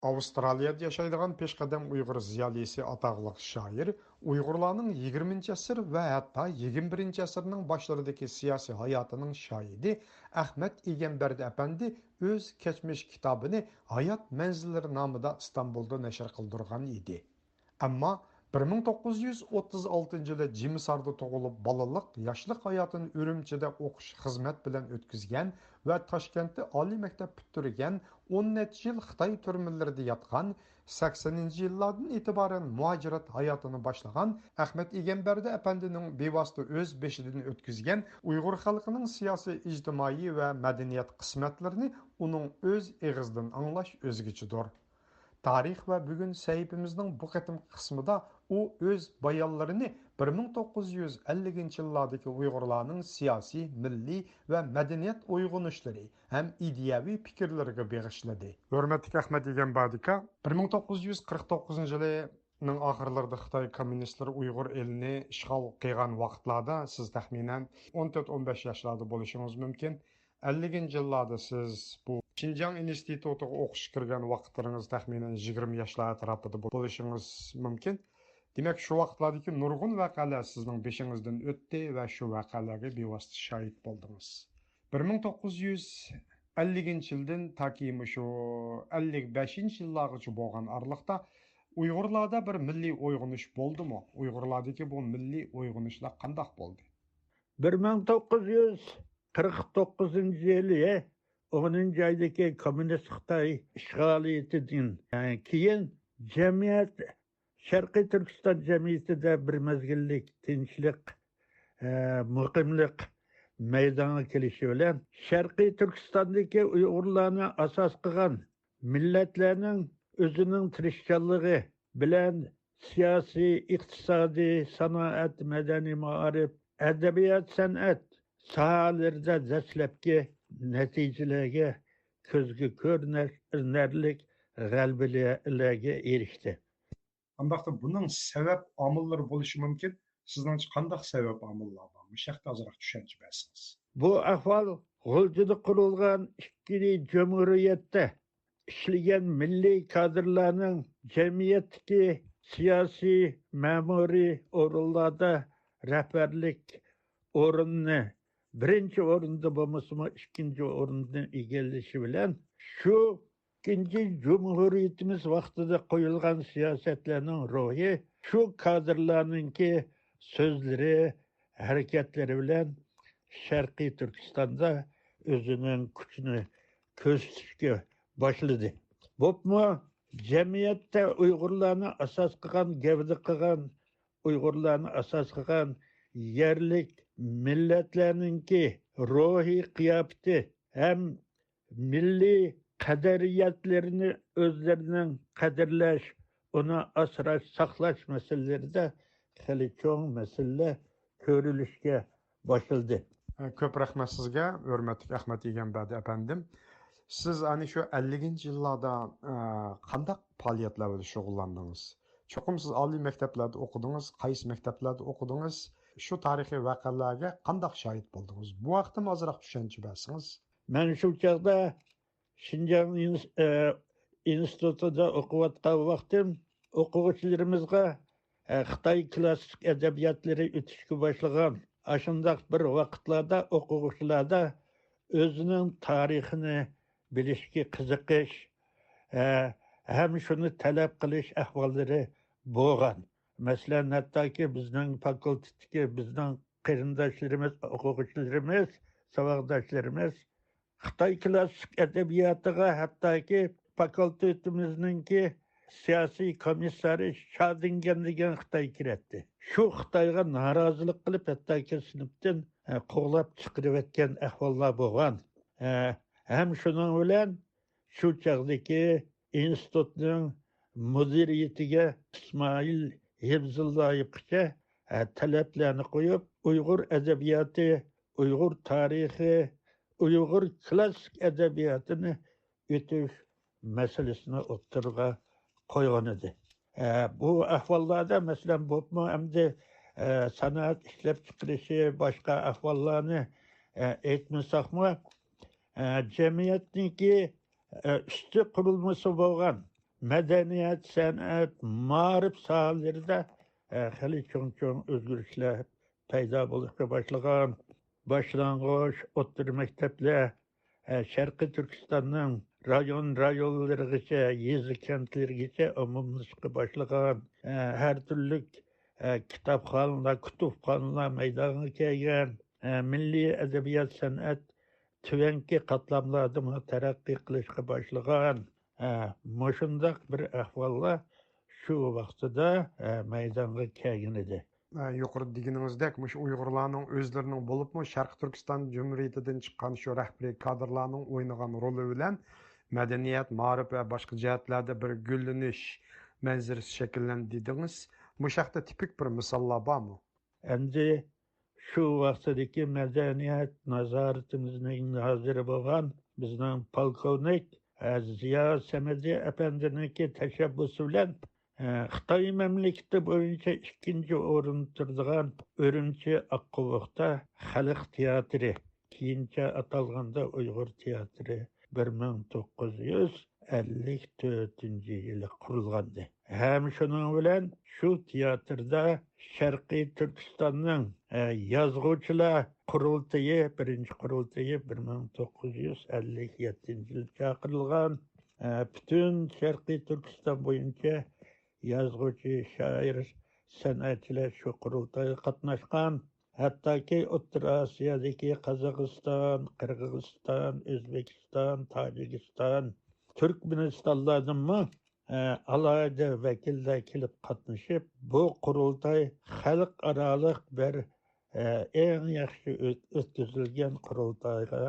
Avstraliyada yaşaydigan peshqadam Uyg'ur ziyolisi ataqlıq şair Uyg'urlarning 20 asr va hatto 21 asrning boshlaridagi siyosiy hayotining shohidi Ahmad Egamberdi apandi o'z kechmish kitobini Hayot manzillari nomida Istanbulda nashr qildirgan edi. Ammo 1936-yili Jimisarda tug'ilib, balaliq, yoshlik hayotini Urumchida o'qish xizmat bilan o'tkazgan va Toshkentda oliy maktab bitirgan, 10 necha yil Xitoy turmalarida yotgan, 80-yillardan e'tiboran muhojirat hayotini boshlagan Ahmad Egamberdi apandining bevosita o'z beshidan o'tkazgan Uyg'ur xalqining siyosiy, ijtimoiy va madaniyat qismatlarini uning o'z eg'izidan anglash o'zgachidir. Tarix va bugun sahifamizning bu qatim qismida u o'z bayonlarini 1950-yillardagi Uyg'urlarning siyosiy, milliy va madaniyat uyg'unishlari ham ideyaviy fikrlariga bag'ishladi. Hurmatli Ahmad Egamberdi aka, 1949-yilning oxirlarida Xitoy kommunistlari Uyg'ur elini ishg'ol qilgan vaqtlarda siz taxminan 14-15 yoshlarda bo'lishingiz mumkin. 50-yillarda siz bu Şinjan institutiga o'qish kirgan vaqtlaringiz taxminan 20 yoshlar atrofida bo'lishingiz mumkin. Demak, shu vaqtlardagi nurg'un voqealar sizning beshingizdan o'tdi va shu voqealarga bevosita shohid bo'ldingiz. 1950-yildan toki shu 55-yillargacha bo'lgan oraliqda Uyg'urlarda bir milliy uyg'unish bo'ldimi? Uyg'urlardagi bu milliy uyg'unishlar qanday bo'ldi? 1949-yili 10-aydagi kommunist Xitoy ishg'oliyatidan keyin jamiyat Sharqiy Turkiston jamiyatida bir mezgillik tinchlik, muqimlik maydonga kelishi bilan Sharqiy Turkistondagi Uyg'urlarni asos qilgan millatlarning o'zining tirishchanligi bilan siyosiy, iqtisodiy, sanoat, madaniy ma'arif, adabiyot, san'at sohalarida dastlabki natijalarga ko'zga ko'rinarlik g'alabalarga erishdi. Qandaqda buning sabab omillari bo'lishi mumkin? Sizningcha qandaq sabab omillar bor? Bu haqda ozroq tushuncha bersangiz. Bu ahvol G'uljida qurilgan ikki jumhuriyatda ishlagan milliy kadrlarning jamiyatdagi siyosiy, ma'muriy o'rinlarda rahbarlik o'rinni birinchi o'rinda bo'lmasimi ikkinchi o'rinni egallashi bilan shu ikkinchi jumhuriyatimiz vaqtida qo'yilgan siyosatlarning ruhi shu kadrlarninki so'zlari, harakatlari bilan Sharqiy Turkistonda o'zining kuchini ko'rsatishga boshladi. Bo'pmi jamiyatda Uyg'urlarni asos qilgan, gavda qilgan, Uyg'urlarni asos qilgan yerlik millatlarninki ruhiy qiyofati ham milliy qadariyatlarini o'zlarining qadrlash, uni asrash, saqlash masalalarida xili cho'ng masala ko'rilishga boshladi. Ko'p rahmat sizga, hurmatli Ahmad Egamberdi apandim. Siz ana shu 50-yillarda qanday faoliyatlar bilan shug'ullandingiz? Cho'qim siz oliy maktablarda o'qidingiz, qaysi maktablarda o'qidingiz? Shu tarixiy voqealarga qanday shohid bo'ldingiz? Bu vaqtda ozroq tushuncha bersangiz. Men shu chaqda Şinjan institutida o'qiyotgan vaqtim o'quvchilarimizga Xitoy klassik adabiyotlari o'tishga boshlagan. Ashundaq bir vaqtlarda o'quvchilarda o'zining tarixini bilishga qiziqish, ham shuni talab qilish ahvollari bo'lgan. Masalan, hattoki bizning fakultetdagi bizning qarindoshlarimiz, o'quvchilarimiz, saboqdoshlarimiz Xitoy klassik adabiyotiga hattoki fakultetimizningki siyosiy komissari Shodingan degan Xitoy kiratdi. Shu Xitoyga norozilik qilib hattoki sinfdan quvlab chiqarayotgan ahvollar bo'lgan. Ham shuning bilan shu chaqdagi institutning mudiriyatiga İsmail Hibzullayevgacha talablarni qo'yib, Uyg'ur adabiyoti, Uyg'ur tarixi, Uyg'ur klassik adabiyotini o'tish masalasini o'ttirga qo'ygan edi. Bu ahvollarda masalan bo'pmi hamda sanoat ishlab chiqarishi, boshqa ahvollarni aytmasakmi, jamiyatniki usti qurilmasi bo'lgan madaniyat, san'at, ma'rif sohalarida hali cho'ng o'zgarishlar paydo bo'lishga boshlagan. Boshlang'ich o'rta maktablar Sharqiy Turkistonning rayonlarigacha, yezi kentlargacha umumlashishga boshlagan. Har turli kutubxonalar maydonga kelgan. Milliy adabiyot, san'at tuvanki qatlamlarda taraqqiy qilishga boshlagan. Mushundaq bir ahvollar shu vaqtida maydonga kelgan edi. Yuqori deganimizdek, mush Uyg'urlarning o'zlarining bo'libmi Sharq Turkiston Jumhuriyatidan chiqqan shu rahbariy kadrlarning o'ynagan roli bilan madaniyat, ma'rif va boshqa jihatlarda bir gullanish manzarasi shakllandi dedingiz. Mush haqda tipik bir misollar bormi? Endi shu vaqtdagi madaniyat nazoratimizning hoziri bo'lgan bizning polkovnik Ziyo Samadi apandininki tashabbusi bilan Xitoy mamlakati bo'yicha ikkinchi o'rinda turadigan Urumchi Oqqo'rg'da xalq teatri, keyincha atalganda Uyg'ur teatri 1954-yili qurilgandi. Ham shuning bilan shu teatrda Sharqiy Turkistonning yozuvchilar qurultayi, birinchi qurultayi 1957-yil chaqirilgan. Butun Sharqiy Turkiston bo'yicha yozuvchi, shoir, san'atchilar shu qurultayga qatnashgan. Hattoki O'rta Osiyodagi Qozog'iston, Qirg'iziston, O'zbekiston, Tojikiston, Turkmanistonlardanmi alohida vakillar kelib qatnashib, bu qurultay xalqaroliq bir eng yaxshi o'tkazilgan qurultayga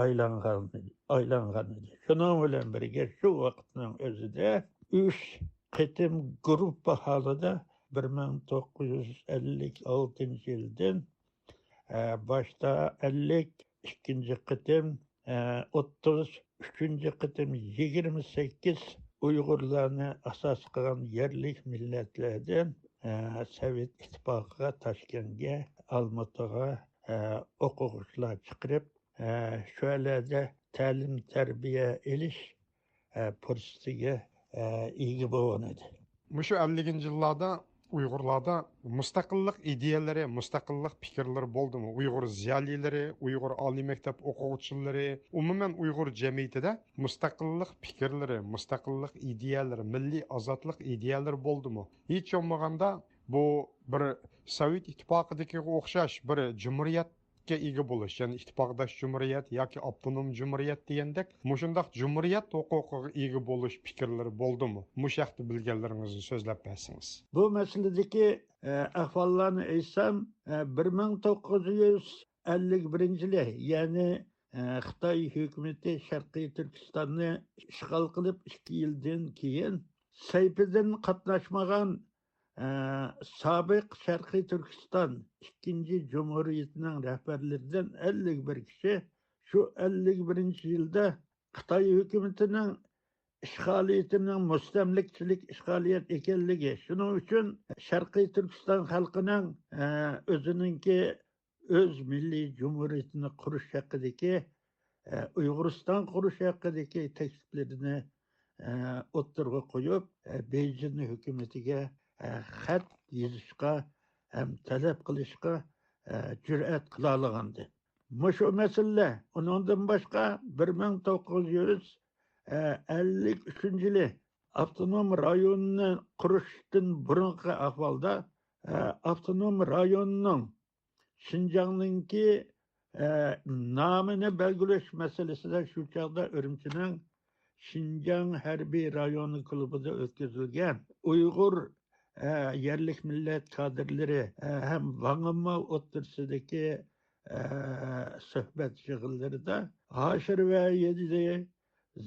aylangan edi. Shuning bilan birga shu vaqtning o'zida 3 qitim gruppa holida 1956-yildan boshda 52 qitim, 33 qitim 28 Uyg'urlarni asos qilgan yerlik millatlardan Sovet ittifoqiga, Toshkentga, Olmaotaga o'quvchilar chiqarib, shu yerlarda ta'lim tarbiya elish fursatiga ega bo'lgan edi. Mushu 50-ci yillarda Uyg'urlarda mustaqillik ideyalari, mustaqillik fikrlari bo'ldimi? Uyg'ur ziyolilari, Uyg'ur oliy maktab o'quvchilari, umuman Uyg'ur jamiyatida mustaqillik fikrlari, mustaqillik ideyalari, milliy ozodlik ideyalari bo'ldimi? Hech bo'lmaganda bu bir Sovet ittifoqidagi o'xshash bir jumuriyatga ega bo'lish, ya'ni ittifoqdosh jumuriyat yoki avtonom jumuriyat degandek, mushundaq jumuriyat huquqiga ega bo'lish fikrlari bo'ldimi? Mush haqda bilganlaringizni so'zlab bersangiz. Bu masaladagi ahvollarni aytsam, 1951-yil, ya'ni Xitoy hukumati Sharqiy Turkistonni ishg'ol qilib 2 yildan keyin sayfidan qatnashmagan sobiq Sharqiy Turkiston ikkinchi jumhuriyatining rahbarlaridan 51 kishi shu 51-yilda Xitoy hukumatining ishg'oliyatining mustamlikchilik ishg'oliyat ekanligi, shuning uchun Sharqiy Turkiston xalqining o'zininki o'z milliy jumhuriyatini qurish haqidagi, Uyg'uriston qurish haqidagi takliflarini o'ttirg'a qo'yib, Beyjing hukumatiga xat yozishga ham talab qilishga jur'at qila olgandi. Shu masala undan boshqa 1953-yili avtonom rayonni qurishdan burungi ahvolda avtonom rayonning Şinjan'ningki nomini belgilash masalasida shu chog'da Urumchining Şinjan harbiy rayoni klubida o'tkazilgan Uyg'ur yerlik millat kadrlari ham Vang'imma o'ttirsidagi suhbat yig'inlarida Hoshir va Yedi,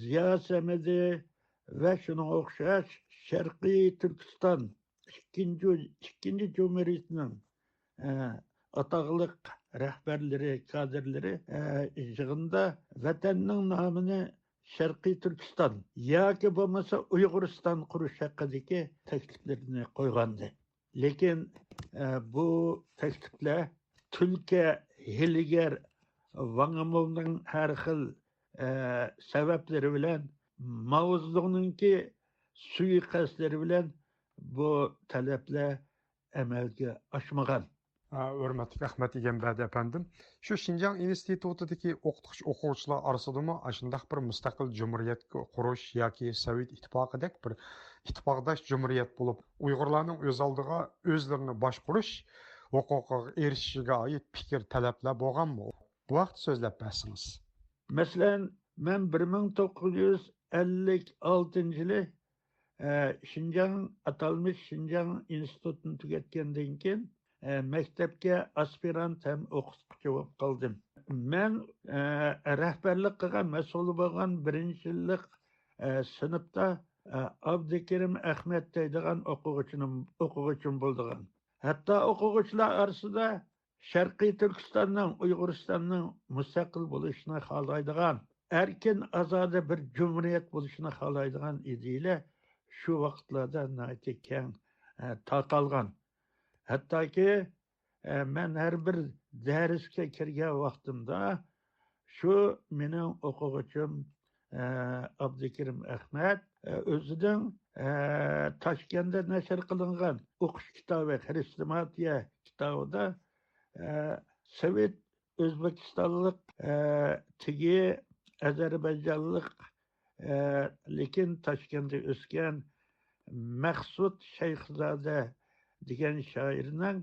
Ziyo Samadi va shunga o'xshash Sharqiy Turkiston ikkinchi jumhuriyatining ataqliq rahbarlari, kadrlari yig'inda vatanning nomini Sharqiy Turkiston yoki bo'lmasa Uyg'uriston qurish haqidagi takliflarni qo'ygandi. Lekin bu takliflar Tulka Hiligar Vang'amovning har xil sabablari bilan Mao Zedong'ninki suiqasdlari bilan bu talablar amalga oshmagan. Hürmetli Ahmet İgenberdi efendim. Şu Şinjan İnstitutudaki o'quvchilar orasidami ashundoq bir mustaqil jumuriyat qurish yoki Sovet ittifoqidek bir ittifoqdosh jumuriyat bo'lib, Uyg'urlarning o'z oldiga o'zlarini boshqarish huquqiga erishishiga oid fikr talablar bo'lganmi? Bu vaqt so'zlab bersangiz. Masalan, men 1956 yili Şinjan atalmış Şinjan institutini tugatgandan keyin maktabga aspirant ham o'qituvchi bo'lib qoldim. Men rahbarlik qilgan, mas'ul bo'lgan 1-yillik sinfda Abdukerim Ahmed deydigan o'quvchim bo'lgan. Hatto o'quvchilar orasida Sharqiy Turkistonning, Uyg'uristonning mustaqil bo'lishini xohlaydigan, erkin ozoda bir jumhuriyat bo'lishini xohlaydigan edilar. Shu vaqtlarda keng tarqalgan. Hattoki men har bir darsga kirgan vaqtimda shu mening o'quvchim Abdukerim Ahmed o'zining Toshkentda nashr qilingan o'qish kitobi Xristomatiya kitobida Sovet O'zbekistonlik tigi Ozarbayjonlik lekin Toshkentda o'sgan Maqsud Shayxzoda degan shoirning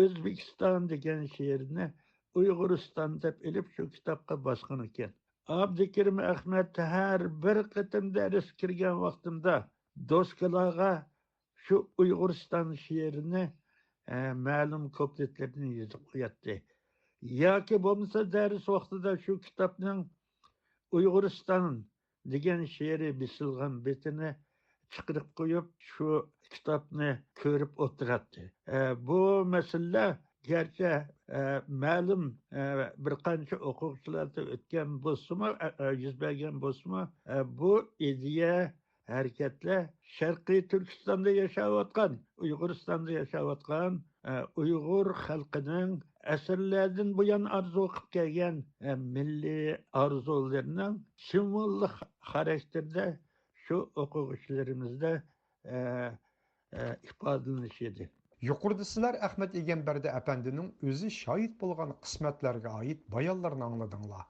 O'zbekiston degan she'rini Uyg'uriston deb ilib shu kitobga bosgan ekan. Abdukerim Ahmed har bir qatim dars kirgan vaqtimda doskalarga shu Uyg'uriston she'rini ma'lum kupletlarini yozib qo'yatdi. Yoki bo'lmasa dars vaqtida shu kitobning Uyg'uriston degan she'ri bisilgan betini chiqarib qo'yib shu kitobni ko'rib o'tiradi. Bu masala garchi ma'lum bir qancha o'quvchilarda o'tgan bo'lsa-mu, yuz bergan bo'lsa-mu, bu ideya harakatlar Sharqiy Turkistonda yashayotgan, Uyg'uristonda yashayotgan Uyg'ur xalqining asrlardan buyon orzu qilib kelgan milliy orzularining simvollik xarakterda shu o'quvchilarimizda ifodalanishidi. Yuqorida sizlar Ahmet İgenberdi efendinin o'zi shohid bo'lgan qismatlarga oid bayonlarni angladinglar.